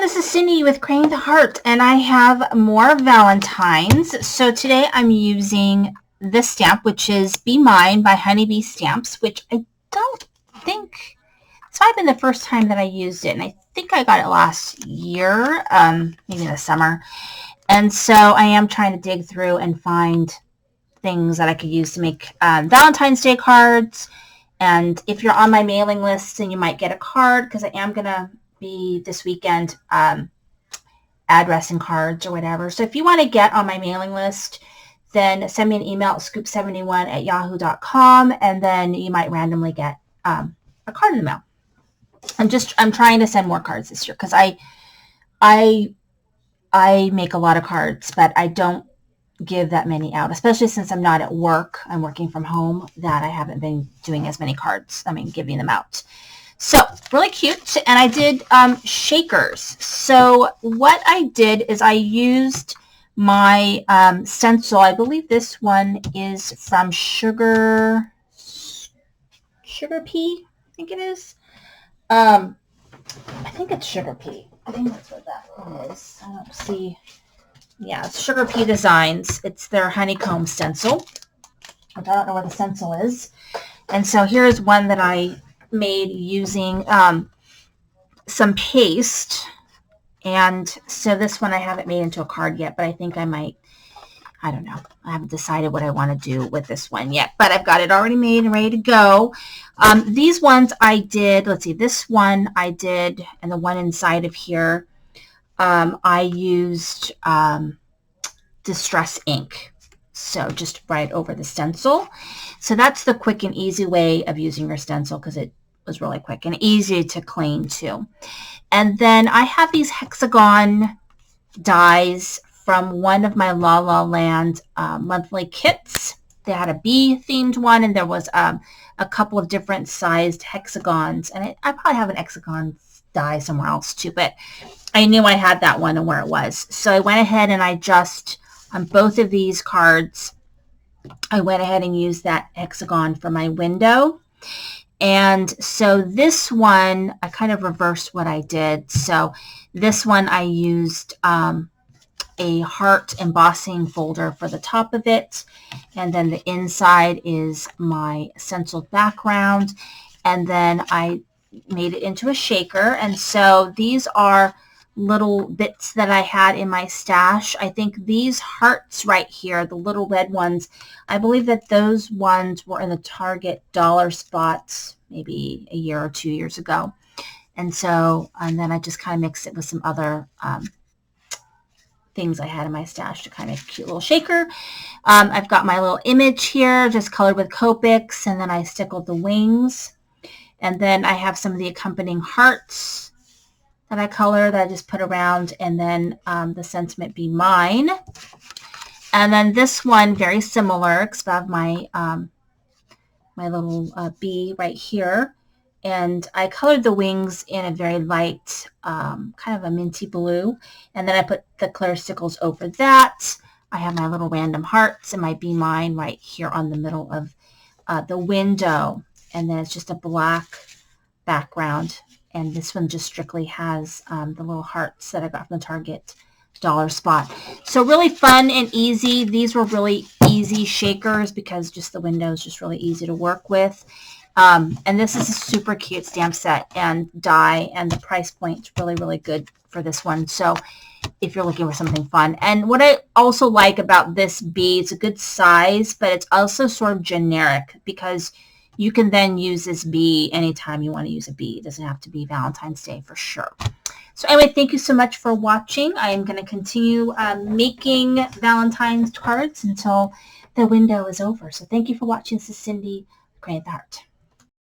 this is Cindy with Creating the Heart, and I have more Valentines. So today I'm using this stamp, which is Be Mine by Honeybee Stamps, which I don't think, it's might have been the first time that I used it, and I think I got it last year, maybe in the summer. And so I am trying to dig through and find things that I could use to make Valentine's Day cards. And if you're on my mailing list, then you might get a card, because I am going to be this weekend addressing cards or whatever. So if you want to get on my mailing list, then send me an email at scoop71@yahoo.com, and then you might randomly get a card in the mail. I'm trying to send more cards this year, because I make a lot of cards, but I don't give that many out, especially since I'm not at work. I'm working from home, that I haven't been doing as many cards. Giving them out. So really cute. And I did shakers. So what I did is I used my stencil. I believe this one is from Sugar Pea. I think it is. I think it's Sugar Pea. I think that's what that one is. I don't see. Yeah, it's Sugar Pea Designs. It's their honeycomb stencil. I don't know where the stencil is. And so here's one that I made using some paste. And so this one I haven't made into a card yet, but I think I might. I don't know. I haven't decided what I want to do with this one yet, but I've got it already made and ready to go. These ones I did, let's see, this one I did, and the one inside of here, I used Distress ink. So just right over the stencil. So that's the quick and easy way of using your stencil, because it was really quick and easy to clean too. And then I have these hexagon dies from one of my La La Land monthly kits. They had a bee themed one, and there was a couple of different sized hexagons. And I probably have an hexagon die somewhere else too, but I knew I had that one and where it was. So I went ahead and I just, on both of these cards, I went ahead and used that hexagon for my window. And so this one, I kind of reversed what I did. So this one I used a heart embossing folder for the top of it. And then the inside is my stenciled background. And then I made it into a shaker. And so these are little bits that I had in my stash. I think these hearts right here, the little red ones, I believe that those ones were in the Target dollar spots maybe a year or 2 years ago. And so, and then I just kind of mixed it with some other things I had in my stash to kind of make a cute little shaker. I've got my little image here, just colored with Copics, and then I stickled the wings. And then I have some of the accompanying hearts that I color that I just put around, and then the sentiment Be Mine. And then this one, very similar, because I have my my little bee right here. And I colored the wings in a very light, kind of a minty blue. And then I put the clear stickles over that. I have my little random hearts and my Be Mine right here on the middle of the window. And then it's just a black background. And this one just strictly has the little hearts that I got from the Target dollar spot. So really fun and easy. These were really easy shakers, because just the window is just really easy to work with. And this is a super cute stamp set and die, and the price point's really, really good for this one. So if you're looking for something fun. And what I also like about this bee, it's a good size, but it's also sort of generic, because you can then use this bee anytime you want to use a bee. It doesn't have to be Valentine's Day for sure. So anyway, thank you so much for watching. I am going to continue making Valentine's cards until the window is over. So thank you for watching. This is Cindy, Create the Heart.